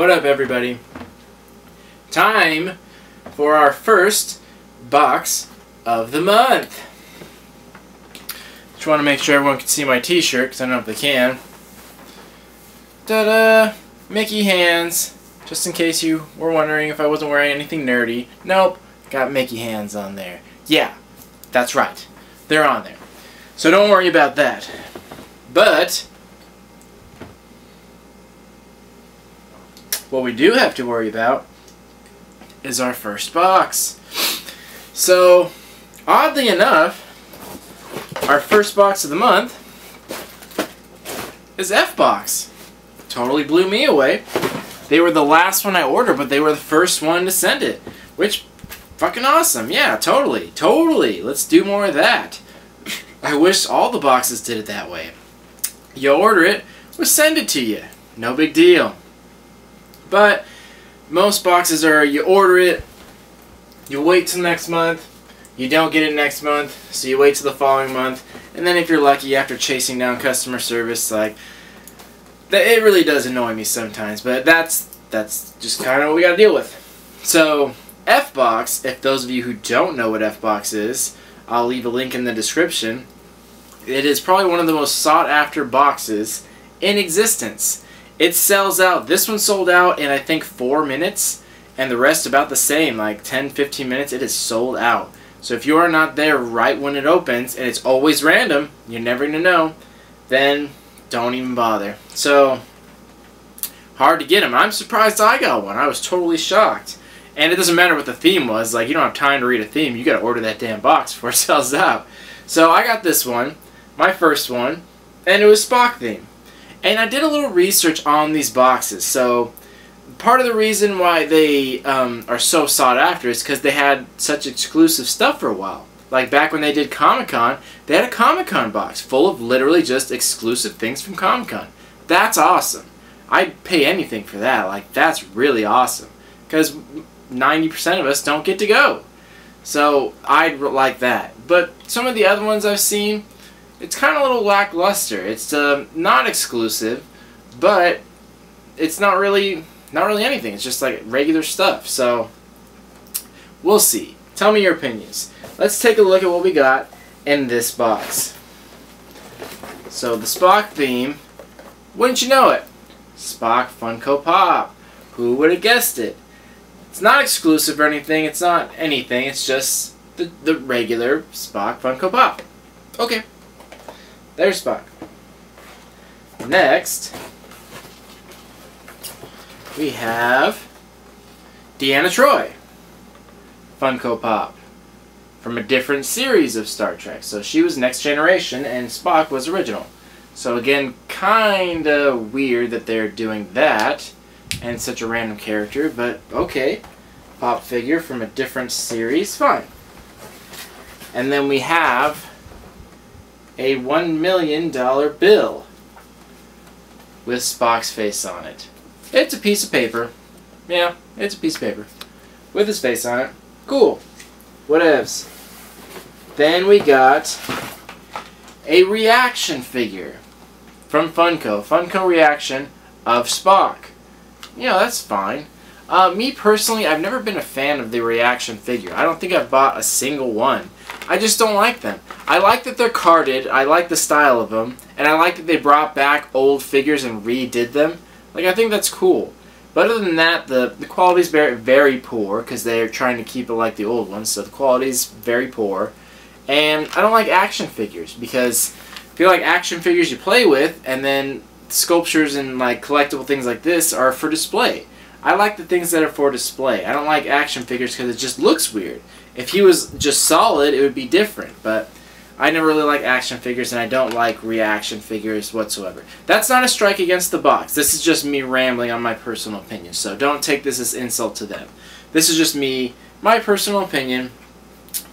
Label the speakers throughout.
Speaker 1: What up, everybody? Time for our first box of the month. Just want to make sure everyone can see my t-shirt, because I don't know if they can. Ta-da! Mickey hands. Just in case you were wondering if I wasn't wearing anything nerdy. Nope, got Mickey hands on there. Yeah, that's right. They're on there. So don't worry about that. But what we do have to worry about is our first box. So, oddly enough, our first box of the month is F-Box. Totally blew me away. They were the last one I ordered, but they were the first one to send it. Which, fucking awesome. Yeah, totally. Totally. Let's do more of that. I wish all the boxes did it that way. You order it, we'll send it to you. No big deal. But most boxes are, you order it, you wait till next month, you don't get it next month, so you wait till the following month, and then if you're lucky, after chasing down customer service, like, it really does annoy me sometimes, but that's just kind of what we gotta deal with. So, F-Box, if those of you who don't know what F-Box is, I'll leave a link in the description. It is probably one of the most sought after boxes in existence. It sells out. This one sold out in I think 4 minutes, and the rest about the same, like 10-15 minutes. It is sold out. So if you are not there right when it opens, and it's always random, you're never going to know, then don't even bother. So, hard to get them. I'm surprised I got one. I was totally shocked. And it doesn't matter what the theme was. Like, you don't have time to read a theme. You got to order that damn box before it sells out. So I got this one, my first one, and it was Spock theme. And I did a little research on these boxes. So part of the reason why they are so sought after is because they had such exclusive stuff for a while. Like back when they did Comic-Con, they had a Comic-Con box full of literally just exclusive things from Comic-Con. That's awesome. I'd pay anything for that. Like, that's really awesome. Because 90% of us don't get to go. So I'd like that. But some of the other ones I've seen, it's kind of a little lackluster. It's not exclusive, but it's not really anything. It's just like regular stuff. So we'll see. Tell me your opinions. Let's take a look at what we got in this box. So the Spock theme, wouldn't you know it? Spock Funko Pop. Who would have guessed it? It's not exclusive or anything. It's not anything. It's just the regular Spock Funko Pop. Okay. There's Spock. Next, we have Deanna Troi, Funko Pop, from a different series of Star Trek. So she was Next Generation and Spock was original. So again, kinda weird that they're doing that and such a random character, but okay. Pop figure from a different series, fine. And then we have a $1 million bill with Spock's face on it. It's a piece of paper. Yeah, it's a piece of paper with his face on it. Cool. Whatevs. Then we got a reaction figure from Funko. Funko reaction of Spock. You know, that's fine. Me personally, I've never been a fan of the reaction figure. I don't think I've bought a single one. I just don't like them. I like that they're carded, I like the style of them, and I like that they brought back old figures and redid them. Like, I think that's cool. But other than that, the quality's very, very poor, because they're trying to keep it like the old ones, so the quality's very poor. And I don't like action figures, because I feel like action figures you play with, and then sculptures and like collectible things like this are for display. I like the things that are for display. I don't like action figures because it just looks weird. If he was just solid, it would be different, but I never really like action figures, and I don't like reaction figures whatsoever. That's not a strike against the box. This is just me rambling on my personal opinion, so don't take this as insult to them. This is just me, my personal opinion.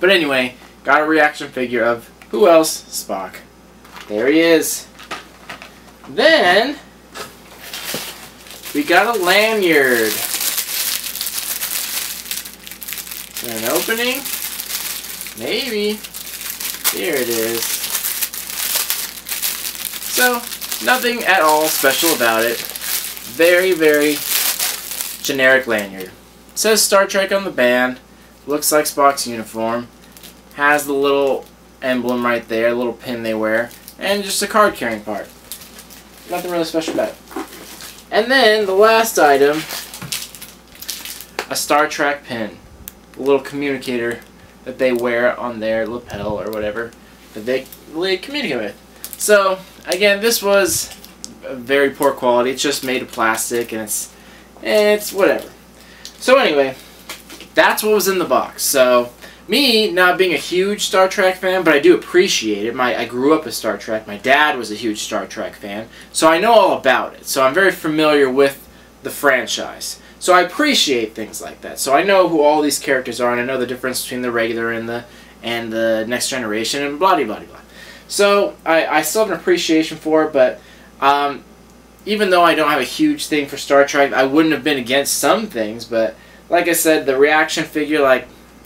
Speaker 1: But anyway, got a reaction figure of, who else? Spock. There he is. Then we got a lanyard. An opening? Maybe. Here it is. So, nothing at all special about it. Very, very generic lanyard. It says Star Trek on the band. Looks like Spock's uniform. Has the little emblem right there, a little pin they wear, and just a card carrying part. Nothing really special about it. And then the last item, a Star Trek pin. A little communicator that they wear on their lapel or whatever that they communicate with. So again, this was a very poor quality. It's just made of plastic and it's whatever. So anyway, that's what was in the box. So me not being a huge Star Trek fan, but I do appreciate it. I grew up with Star Trek. My dad was a huge Star Trek fan, so I know all about it. So I'm very familiar with the franchise. So I appreciate things like that. So I know who all these characters are, and I know the difference between the regular and the Next Generation, and blah, blah, blah, blah. So I still have an appreciation for it, but even though I don't have a huge thing for Star Trek, I wouldn't have been against some things. But like I said, the reaction figure,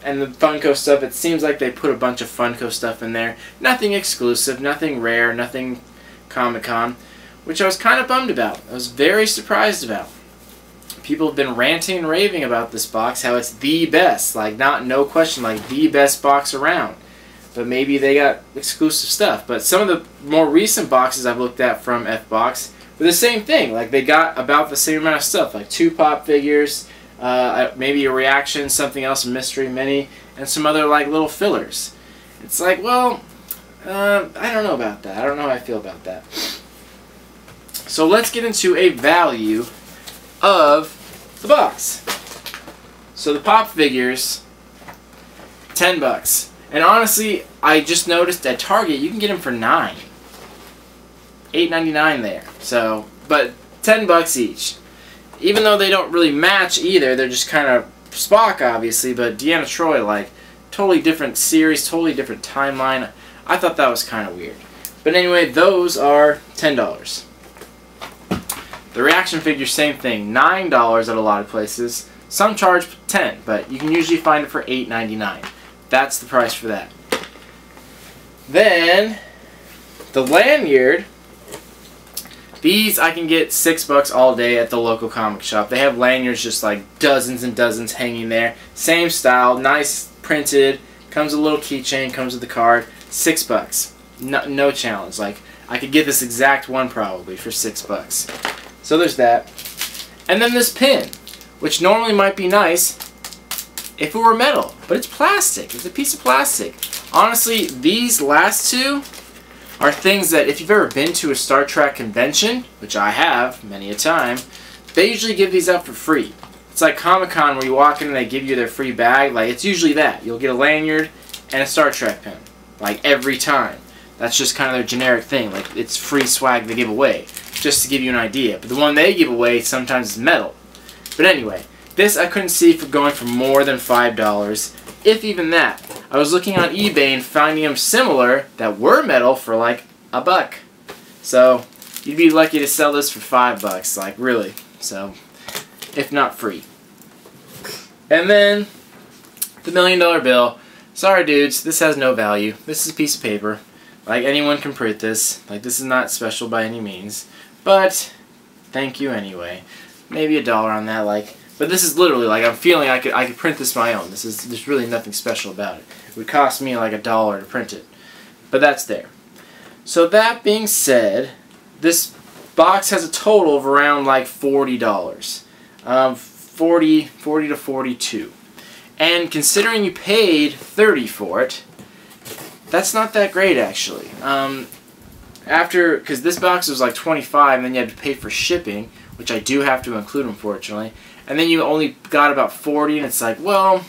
Speaker 1: and the Funko stuff, it seems like they put a bunch of Funko stuff in there. Nothing exclusive, nothing rare, nothing Comic-Con, which I was kind of bummed about. I was very surprised about. People have been ranting and raving about this box, how it's the best, no question, the best box around. But maybe they got exclusive stuff. But some of the more recent boxes I've looked at from F-Box were the same thing. They got about the same amount of stuff, 2 pop figures, maybe a reaction, something else, a mystery mini, and some other little fillers. It's well, I don't know about that. I don't know how I feel about that. So let's get into a value of the box. So the pop figures, $10. And honestly, I just noticed at Target you can get them for $9. $8.99 there. So, but $10 each. Even though they don't really match either, they're just kind of Spock, obviously, but Deanna Troi, totally different series, totally different timeline. I thought that was kind of weird. But anyway, those are $10. The reaction figure, same thing, $9 at a lot of places. Some charge $10, but you can usually find it for $8.99. That's the price for that. Then, the lanyard. These I can get $6 all day at the local comic shop. They have lanyards just dozens and dozens hanging there. Same style, nice printed, comes with a little keychain, comes with the card. $6. No challenge. I could get this exact one probably for $6. So there's that. And then this pin, which normally might be nice if it were metal, but it's plastic. It's a piece of plastic. Honestly, these last two are things that if you've ever been to a Star Trek convention, which I have many a time, they usually give these out for free. It's like Comic-Con where you walk in and they give you their free bag. It's usually that. You'll get a lanyard and a Star Trek pin. Every time. That's just kind of their generic thing. It's free swag they give away. Just to give you an idea. But the one they give away sometimes is metal. But anyway, this I couldn't see for going for more than $5. If even that. I was looking on eBay and finding them similar that were metal for $1. So you'd be lucky to sell this for $5, really. So, if not free. And then the $1 million bill. Sorry dudes, this has no value. This is a piece of paper. Anyone can print this. This is not special by any means. But thank you anyway. Maybe $1 on that, but this is literally I'm feeling I could print this my own. There's really nothing special about it. It would cost me $1 to print it. But that's there. So that being said, this box has a total of around $40. 40 to $42. And considering you paid $30 for it, that's not that great actually. Because this box was $25 and then you had to pay for shipping, which I do have to include unfortunately. And then you only got about 40 and it's well,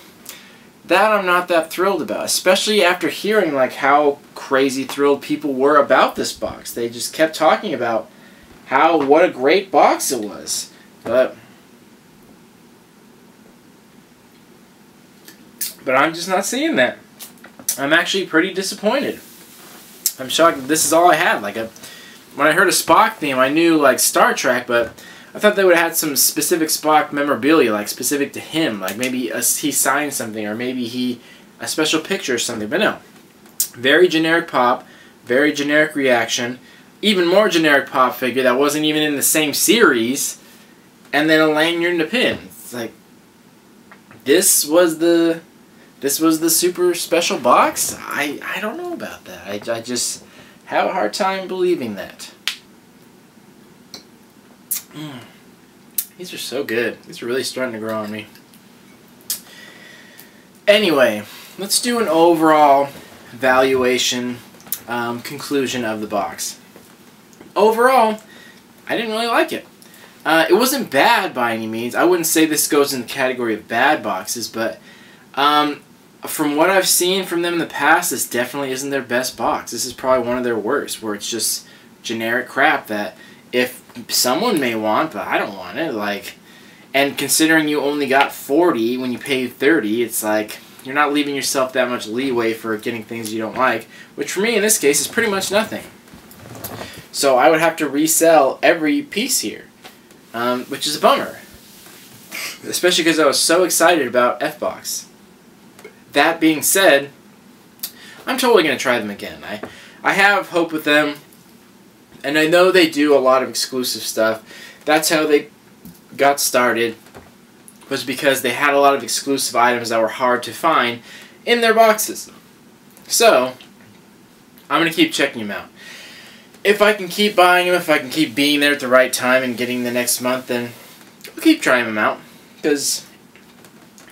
Speaker 1: that I'm not that thrilled about. Especially after hearing how crazy thrilled people were about this box. They just kept talking about what a great box it was. But I'm just not seeing that. I'm actually pretty disappointed. I'm shocked that this is all I had. When I heard a Spock theme, I knew Star Trek, but I thought they would have had some specific Spock memorabilia, specific to him. Maybe he signed something, or maybe a special picture or something. But no. Very generic pop, very generic reaction, even more generic pop figure that wasn't even in the same series, and then a lanyard and a pin. It's like, this was the super special box? I don't know about that. I just have a hard time believing that. These are so good. These are really starting to grow on me. Anyway, let's do an overall valuation conclusion of the box. Overall, I didn't really like it. It wasn't bad by any means. I wouldn't say this goes in the category of bad boxes, but from what I've seen from them in the past, this definitely isn't their best box. This is probably one of their worst, where it's just generic crap that if someone may want, but I don't want it. Like, and considering you only got 40 when you paid 30, it's like you're not leaving yourself that much leeway for getting things you don't like, which for me in this case is pretty much nothing. So I would have to resell every piece here, which is a bummer, especially because I was so excited about F-Box. That being said, I'm totally going to try them again. I have hope with them, and I know they do a lot of exclusive stuff. That's how they got started, was because they had a lot of exclusive items that were hard to find in their boxes. So, I'm going to keep checking them out. If I can keep buying them, if I can keep being there at the right time and getting the next month, then I'll keep trying them out, because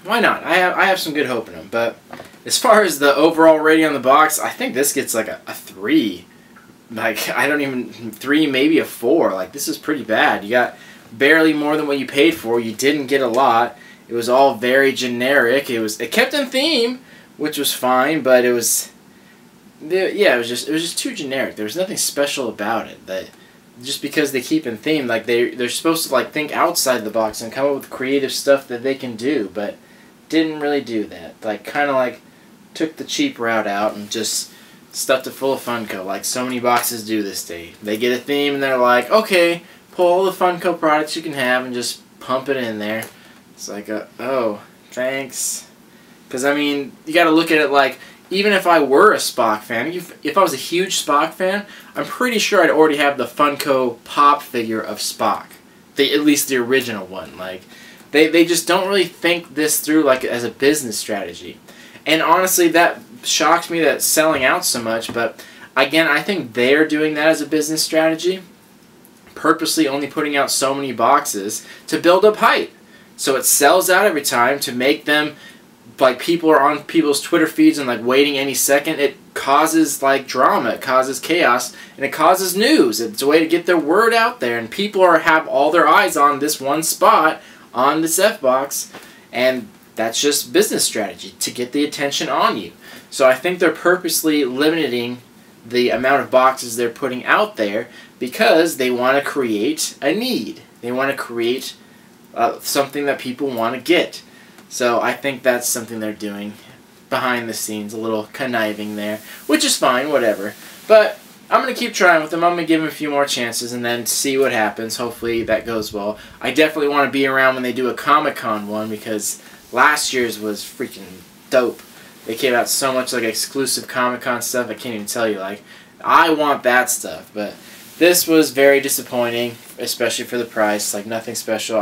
Speaker 1: why not? I have some good hope in them. But as far as the overall rating on the box, I think this gets like a 3. Like, I don't even... 3, maybe a 4. Like, this is pretty bad. You got barely more than what you paid for. You didn't get a lot. It was all very generic. It kept in theme, which was fine, but it was... Yeah, it was just too generic. There was nothing special about it. That just because they keep in theme, like they're supposed to like think outside the box and come up with creative stuff that they can do, but didn't really do that. Like, kind of like took the cheap route out and just stuffed it full of Funko, like so many boxes do this day. They get a theme and they're like, okay, pull all the Funko products you can have and just pump it in there. It's like, oh, thanks. Because, I mean, you got to look at it like, even if I were a Spock fan, if I was a huge Spock fan, I'm pretty sure I'd already have the Funko Pop figure of Spock. At least the original one. Like, they just don't really think this through like as a business strategy. And honestly, that shocks me that it's selling out so much, but again, I think they're doing that as a business strategy, purposely only putting out so many boxes to build up hype. So it sells out every time to make them, like, people are on people's Twitter feeds and like waiting any second. It causes like drama, it causes chaos, and it causes news. It's a way to get their word out there, and people have all their eyes on this one spot on this F-Box, and that's just business strategy to get the attention on you. So I think they're purposely limiting the amount of boxes they're putting out there because they want to create a need. They want to create something that people want to get. So I think that's something they're doing behind the scenes, a little conniving there, which is fine, whatever. But I'm going to keep trying with them. I'm going to give them a few more chances and then see what happens. Hopefully that goes well. I definitely want to be around when they do a Comic-Con one, because last year's was freaking dope. They came out so much like exclusive Comic-Con stuff, I can't even tell you. Like, I want that stuff, but this was very disappointing, especially for the price. Like, nothing special.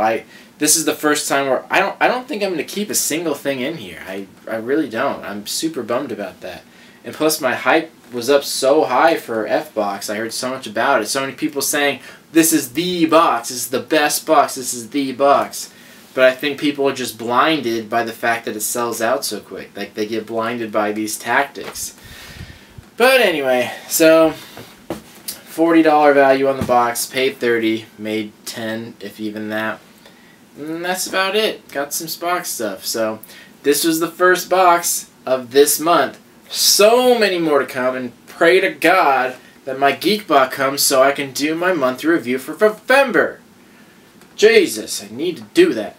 Speaker 1: This is the first time where I don't think I'm going to keep a single thing in here. I really don't. I'm super bummed about that. And plus, my hype was up so high for F-Box. I heard so much about it. So many people saying, this is the box. This is the best box. This is the box. But I think people are just blinded by the fact that it sells out so quick. Like, they get blinded by these tactics. But anyway, so $40 value on the box. Paid $30. Made $10, if even that. And that's about it. Got some Spock stuff. So this was the first box of this month. So many more to come, and pray to God that my Geekbot comes so I can do my monthly review for November. Jesus, I need to do that.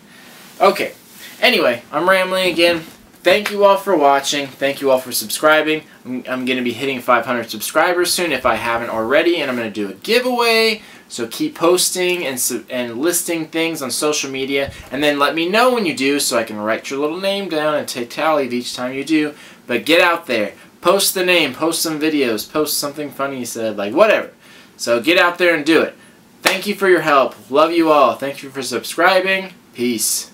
Speaker 1: Okay, anyway, I'm rambling again. Thank you all for watching. Thank you all for subscribing. I'm going to be hitting 500 subscribers soon if I haven't already, and I'm going to do a giveaway. So keep posting and listing things on social media, and then let me know when you do so I can write your little name down and take tally of each time you do. But get out there. Post the name. Post some videos. Post something funny you said. Like, whatever. So get out there and do it. Thank you for your help. Love you all. Thank you for subscribing. Peace.